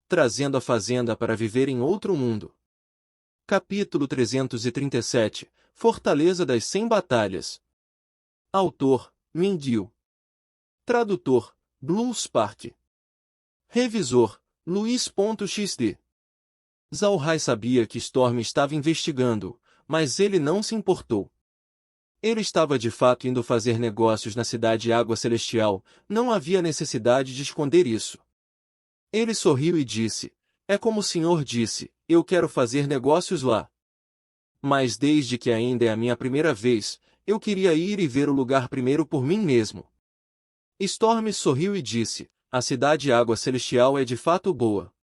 trazendo a fazenda para viver em outro mundo. Capítulo 337 Fortaleza das 100 Batalhas. Autor: Mindil. Tradutor: Blue Spark. Revisor: Luiz.xd. Zalhai sabia que Storm estava investigando, mas ele não se importou. Ele estava de fato indo fazer negócios na cidade Água Celestial, não havia necessidade de esconder isso. Ele sorriu e disse: "É como o senhor disse, eu quero fazer negócios lá. Mas desde que ainda é a minha primeira vez, eu queria ir e ver o lugar primeiro por mim mesmo." Storm sorriu e disse: "A cidade Água Celestial é de fato boa.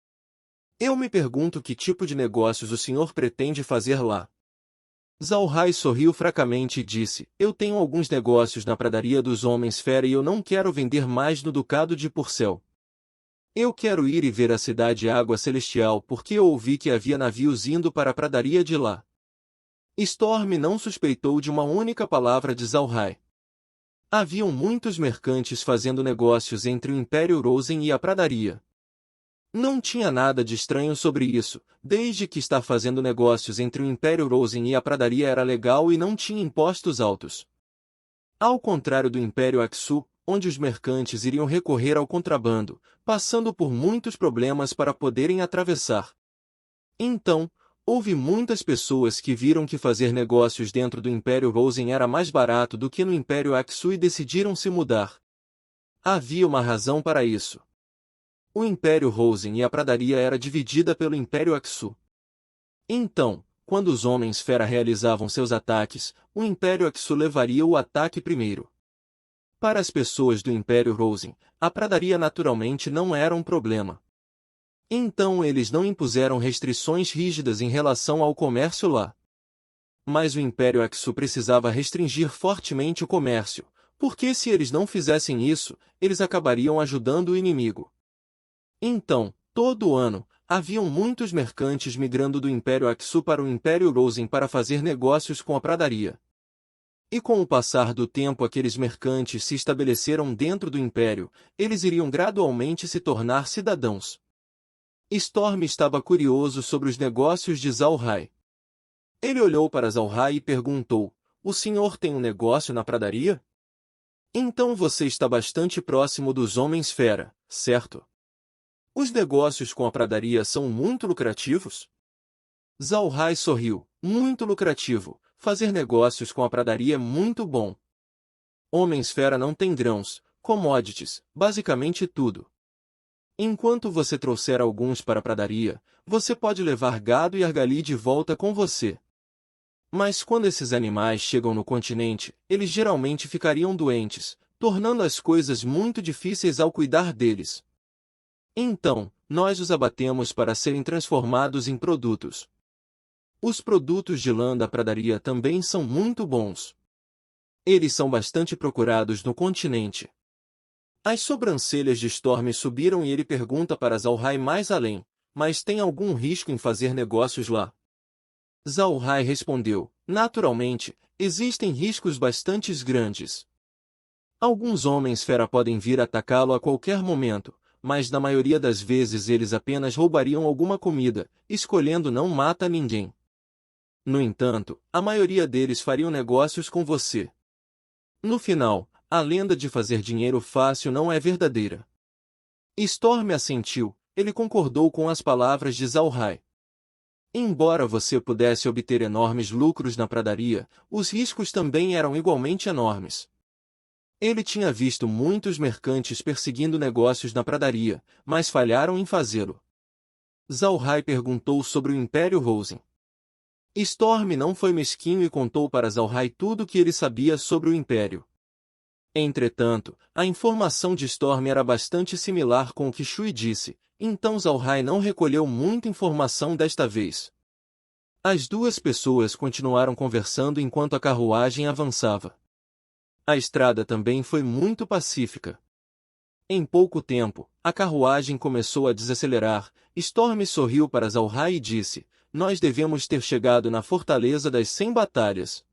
Eu me pergunto que tipo de negócios o senhor pretende fazer lá." Zalhai sorriu fracamente e disse: "Eu tenho alguns negócios na pradaria dos Homens-Fera e eu não quero vender mais no Ducado de Purcell. Eu quero ir e ver a cidade Água Celestial porque eu ouvi que havia navios indo para a pradaria de lá." Storm não suspeitou de uma única palavra de Zalhai. Haviam muitos mercantes fazendo negócios entre o Império Rosen e a pradaria. Não tinha nada de estranho sobre isso, desde que estar fazendo negócios entre o Império Rosen e a pradaria era legal e não tinha impostos altos. Ao contrário do Império Aksu, onde os mercantes iriam recorrer ao contrabando, passando por muitos problemas para poderem atravessar. Então, houve muitas pessoas que viram que fazer negócios dentro do Império Rosen era mais barato do que no Império Aksu e decidiram se mudar. Havia uma razão para isso. O Império Rosen e a pradaria era dividida pelo Império Aksu. Então, quando os Homens-Fera realizavam seus ataques, o Império Aksu levaria o ataque primeiro. Para as pessoas do Império Rosen, a pradaria naturalmente não era um problema. Então eles não impuseram restrições rígidas em relação ao comércio lá. Mas o Império Aksu precisava restringir fortemente o comércio, porque se eles não fizessem isso, eles acabariam ajudando o inimigo. Então, todo ano, haviam muitos mercantes migrando do Império Aksu para o Império Rosen para fazer negócios com a pradaria. E com o passar do tempo aqueles mercantes se estabeleceram dentro do Império, eles iriam gradualmente se tornar cidadãos. Storm estava curioso sobre os negócios de Zalhai. Ele olhou para Zalhai e perguntou: "O senhor tem um negócio na pradaria? Então você está bastante próximo dos Homens-Fera, certo? Os negócios com a pradaria são muito lucrativos?" Zalhai sorriu: "Muito lucrativo. Fazer negócios com a pradaria é muito bom. Homens-Fera não tem grãos, commodities, basicamente tudo. Enquanto você trouxer alguns para a pradaria, você pode levar gado e argali de volta com você. Mas quando esses animais chegam no continente, eles geralmente ficariam doentes, tornando as coisas muito difíceis ao cuidar deles. Então, nós os abatemos para serem transformados em produtos. Os produtos de lã da pradaria também são muito bons. Eles são bastante procurados no continente." As sobrancelhas de Storm subiram e ele pergunta para Zalhai mais além: "Mas tem algum risco em fazer negócios lá?" Zalhai respondeu: "Naturalmente, existem riscos bastante grandes. Alguns Homens-Fera podem vir atacá-lo a qualquer momento, mas na maioria das vezes eles apenas roubariam alguma comida, escolhendo não matar ninguém. No entanto, a maioria deles fariam negócios com você. No final, a lenda de fazer dinheiro fácil não é verdadeira." Storm assentiu, ele concordou com as palavras de Zalhai. Embora você pudesse obter enormes lucros na pradaria, os riscos também eram igualmente enormes. Ele tinha visto muitos mercantes perseguindo negócios na pradaria, mas falharam em fazê-lo. Zalhai perguntou sobre o Império Rosen. Storm não foi mesquinho e contou para Zalhai tudo o que ele sabia sobre o Império. Entretanto, a informação de Storm era bastante similar com o que Shui disse, então Zalhai não recolheu muita informação desta vez. As duas pessoas continuaram conversando enquanto a carruagem avançava. A estrada também foi muito pacífica. Em pouco tempo, a carruagem começou a desacelerar. Storm sorriu para Zalhai e disse: "Nós devemos ter chegado na Fortaleza das 100 Batalhas.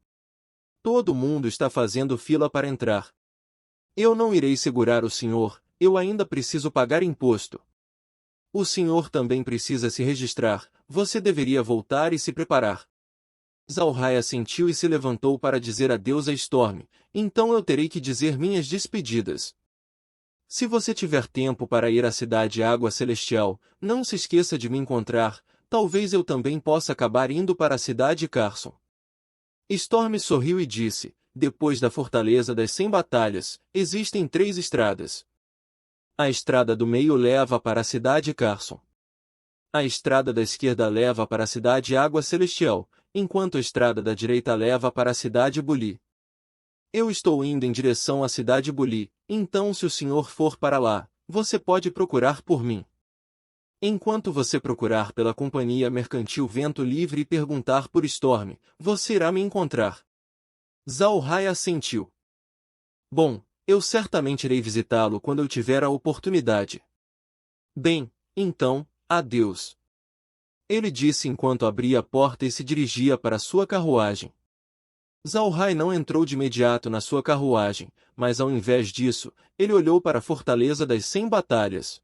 Todo mundo está fazendo fila para entrar. Eu não irei segurar o senhor, eu ainda preciso pagar imposto." O senhor também precisa se registrar, você deveria voltar e se preparar. Zalrai assentiu e se levantou para dizer adeus a Storm, então eu terei que dizer minhas despedidas. Se você tiver tempo para ir à cidade Água Celestial, não se esqueça de me encontrar, talvez eu também possa acabar indo para a cidade Carson. Storm sorriu e disse, depois da Fortaleza das 100 Batalhas, existem 3 estradas. A estrada do meio leva para a cidade Carson. A estrada da esquerda leva para a cidade Água Celestial, enquanto a estrada da direita leva para a cidade Bully. Eu estou indo em direção à cidade Bully, então se o senhor for para lá, você pode procurar por mim. Enquanto você procurar pela Companhia Mercantil Vento Livre e perguntar por Storm, você irá me encontrar. Zalrai assentiu. Bom, eu certamente irei visitá-lo quando eu tiver a oportunidade. Bem, então, adeus. Ele disse enquanto abria a porta e se dirigia para sua carruagem. Zalrai não entrou de imediato na sua carruagem, mas ao invés disso, ele olhou para a Fortaleza das 100 Batalhas.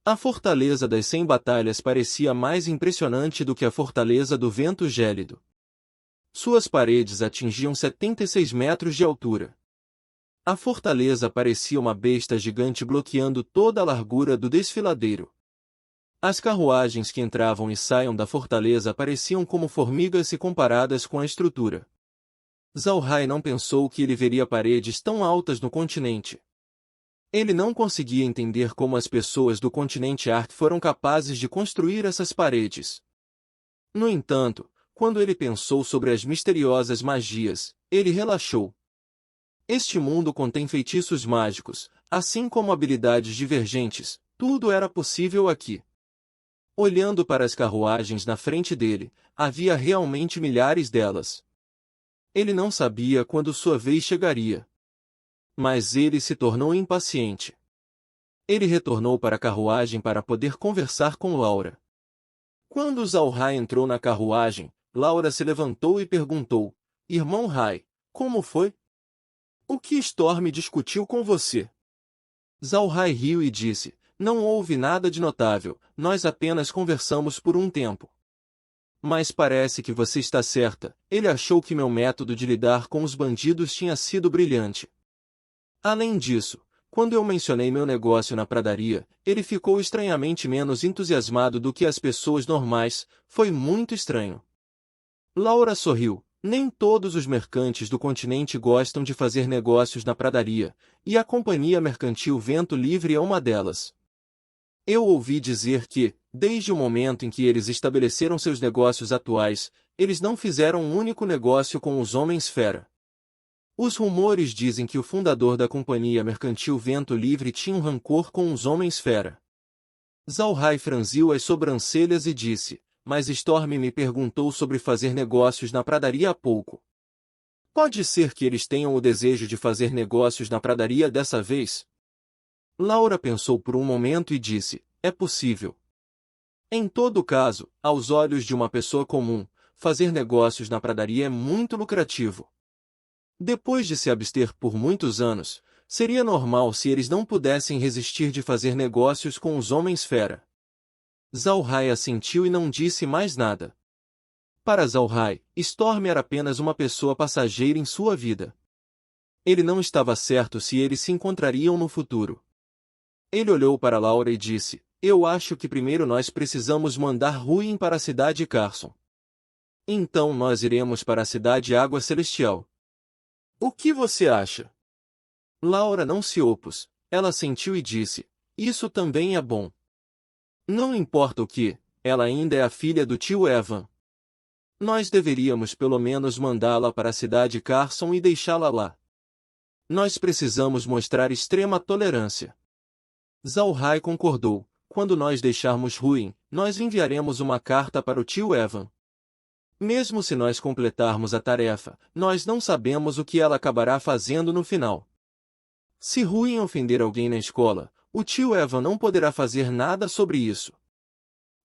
A Fortaleza das 100 Batalhas parecia mais impressionante do que a Fortaleza do Vento Gélido. Suas paredes atingiam 76 metros de altura. A fortaleza parecia uma besta gigante bloqueando toda a largura do desfiladeiro. As carruagens que entravam e saíam da fortaleza pareciam como formigas se comparadas com a estrutura. Zalrai não pensou que ele veria paredes tão altas no continente. Ele não conseguia entender como as pessoas do continente Ark foram capazes de construir essas paredes. No entanto, quando ele pensou sobre as misteriosas magias, ele relaxou. Este mundo contém feitiços mágicos, assim como habilidades divergentes, tudo era possível aqui. Olhando para as carruagens na frente dele, havia realmente milhares delas. Ele não sabia quando sua vez chegaria. Mas ele se tornou impaciente. Ele retornou para a carruagem para poder conversar com Laura. Quando Zalrai entrou na carruagem, Laura se levantou e perguntou, Irmão Rai, como foi? O que Storm discutiu com você? Zalrai riu e disse, não houve nada de notável, nós apenas conversamos por um tempo. Mas parece que você está certa, ele achou que meu método de lidar com os bandidos tinha sido brilhante. Além disso, quando eu mencionei meu negócio na pradaria, ele ficou estranhamente menos entusiasmado do que as pessoas normais, foi muito estranho. Laura sorriu, nem todos os mercantes do continente gostam de fazer negócios na pradaria, e a Companhia Mercantil Vento Livre é uma delas. Eu ouvi dizer que, desde o momento em que eles estabeleceram seus negócios atuais, eles não fizeram um único negócio com os Homens-Fera. Os rumores dizem que o fundador da Companhia Mercantil Vento Livre tinha um rancor com os Homens-Fera. Zalrai franziu as sobrancelhas e disse, mas Storm me perguntou sobre fazer negócios na pradaria há pouco. Pode ser que eles tenham o desejo de fazer negócios na pradaria dessa vez? Laura pensou por um momento e disse, é possível. Em todo caso, aos olhos de uma pessoa comum, fazer negócios na pradaria é muito lucrativo. Depois de se abster por muitos anos, seria normal se eles não pudessem resistir de fazer negócios com os Homens-Fera. Zalrai assentiu e não disse mais nada. Para Zalrai, Storm era apenas uma pessoa passageira em sua vida. Ele não estava certo se eles se encontrariam no futuro. Ele olhou para Laura e disse, eu acho que primeiro nós precisamos mandar Ruin para a cidade Carson. Então nós iremos para a cidade Água Celestial. O que você acha? Laura não se opôs, ela sentiu e disse, isso também é bom. Não importa o que, ela ainda é a filha do tio Evan. Nós deveríamos pelo menos mandá-la para a cidade Carson e deixá-la lá. Nós precisamos mostrar extrema tolerância. Zalrai concordou, quando nós deixarmos Ruin, nós enviaremos uma carta para o tio Evan. Mesmo se nós completarmos a tarefa, nós não sabemos o que ela acabará fazendo no final. Se Ruin ofender alguém na escola, o tio Evan não poderá fazer nada sobre isso.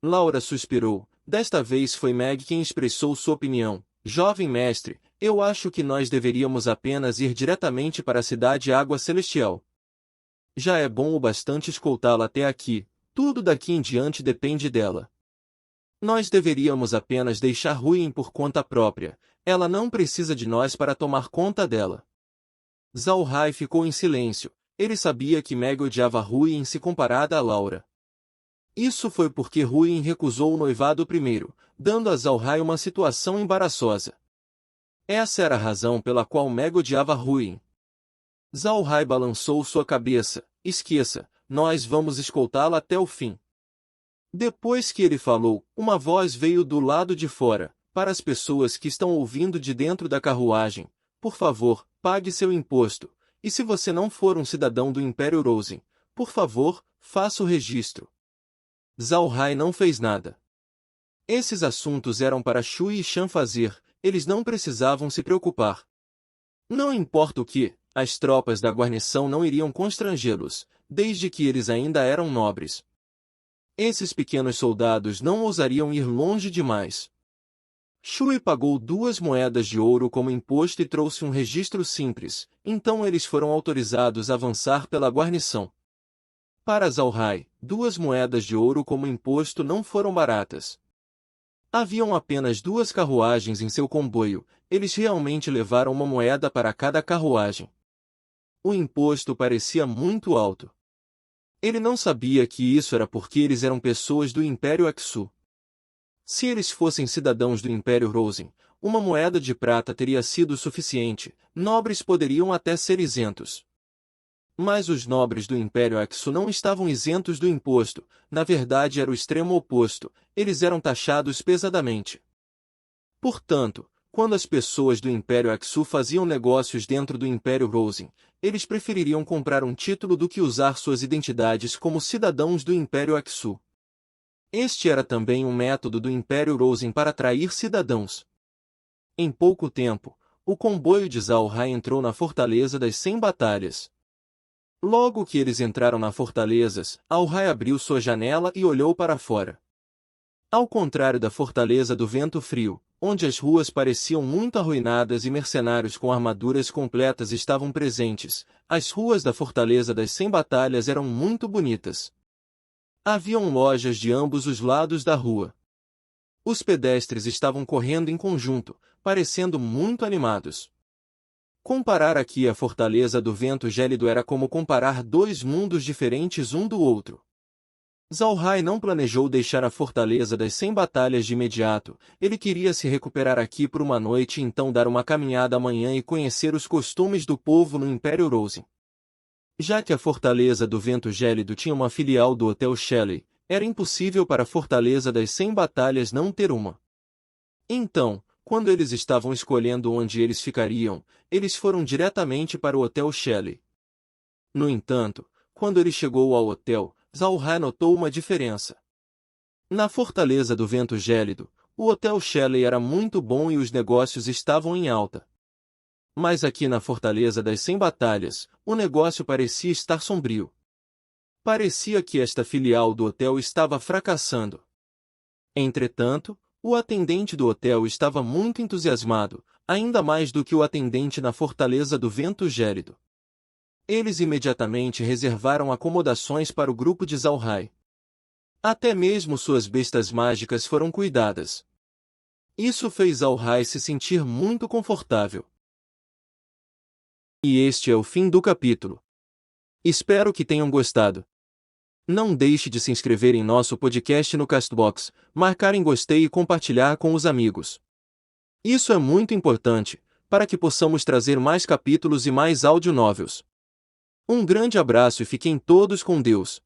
Laura suspirou, desta vez foi Meg quem expressou sua opinião. Jovem mestre, eu acho que nós deveríamos apenas ir diretamente para a cidade Água Celestial. Já é bom o bastante escoltá-la até aqui, Tudo daqui em diante depende dela. Nós deveríamos apenas deixar Huyin por conta própria, ela não precisa de nós para tomar conta dela. Zhao Hai ficou em silêncio, ele sabia que Meg odiava Huyin se comparada a Laura. Isso foi porque Huyin recusou o noivado primeiro, dando a Zhao Hai uma situação embaraçosa. Essa era a razão pela qual Meg odiava Huyin. Zhao Hai balançou sua cabeça, esqueça, nós vamos escoltá-la até o fim. Depois que ele falou, uma voz veio do lado de fora, para as pessoas que estão ouvindo de dentro da carruagem, por favor, pague seu imposto, e se você não for um cidadão do Império Rosen, por favor, faça o registro. Zhao Hai não fez nada. Esses assuntos eram para Shui e Shan fazer, eles não precisavam se preocupar. Não importa o que, as tropas da guarnição não iriam constrangê-los, desde que eles ainda eram nobres. Esses pequenos soldados não ousariam ir longe demais. Shui pagou 2 moedas de ouro como imposto e trouxe um registro simples, então eles foram autorizados a avançar pela guarnição. Para Zhao Hai, 2 moedas de ouro como imposto não foram baratas. Haviam apenas 2 carruagens em seu comboio, eles realmente levaram uma moeda para cada carruagem. O imposto parecia muito alto. Ele não sabia que isso era porque eles eram pessoas do Império Aksu. Se eles fossem cidadãos do Império Rosen, uma moeda de prata teria sido suficiente, nobres poderiam até ser isentos. Mas os nobres do Império Aksu não estavam isentos do imposto, na verdade era o extremo oposto, eles eram taxados pesadamente. Portanto, quando as pessoas do Império Aksu faziam negócios dentro do Império Rosen, eles prefeririam comprar um título do que usar suas identidades como cidadãos do Império Aksu. Este era também um método do Império Rosen para atrair cidadãos. Em pouco tempo, o comboio de Zhao Hai entrou na Fortaleza das 100 Batalhas. Logo que eles entraram na fortaleza, Zhao Hai abriu sua janela e olhou para fora. Ao contrário da Fortaleza do Vento Frio, onde as ruas pareciam muito arruinadas e mercenários com armaduras completas estavam presentes, as ruas da Fortaleza das 100 Batalhas eram muito bonitas. Haviam lojas de ambos os lados da rua. Os pedestres estavam correndo em conjunto, parecendo muito animados. Comparar aqui a Fortaleza do Vento Gélido era como comparar 2 mundos diferentes um do outro. Zhao Hai não planejou deixar a Fortaleza das 100 Batalhas de imediato, ele queria se recuperar aqui por uma noite e então dar uma caminhada amanhã e conhecer os costumes do povo no Império Rosen. Já que a Fortaleza do Vento Gélido tinha uma filial do Hotel Shelley, era impossível para a Fortaleza das 100 Batalhas não ter uma. Então, quando eles estavam escolhendo onde eles ficariam, eles foram diretamente para o Hotel Shelley. No entanto, quando ele chegou ao hotel, Zhao Hai notou uma diferença. Na Fortaleza do Vento Gélido, o Hotel Shelley era muito bom e os negócios estavam em alta. Mas aqui na Fortaleza das 100 Batalhas, o negócio parecia estar sombrio. Parecia que esta filial do hotel estava fracassando. Entretanto, o atendente do hotel estava muito entusiasmado, ainda mais do que o atendente na Fortaleza do Vento Gélido. Eles imediatamente reservaram acomodações para o grupo de Zhao Hai. Até mesmo suas bestas mágicas foram cuidadas. Isso fez Zhao Hai se sentir muito confortável. E este é o fim do capítulo. Espero que tenham gostado. Não deixe de se inscrever em nosso podcast no Castbox, marcar em gostei e compartilhar com os amigos. Isso é muito importante, para que possamos trazer mais capítulos e mais áudio novels. Um grande abraço e fiquem todos com Deus.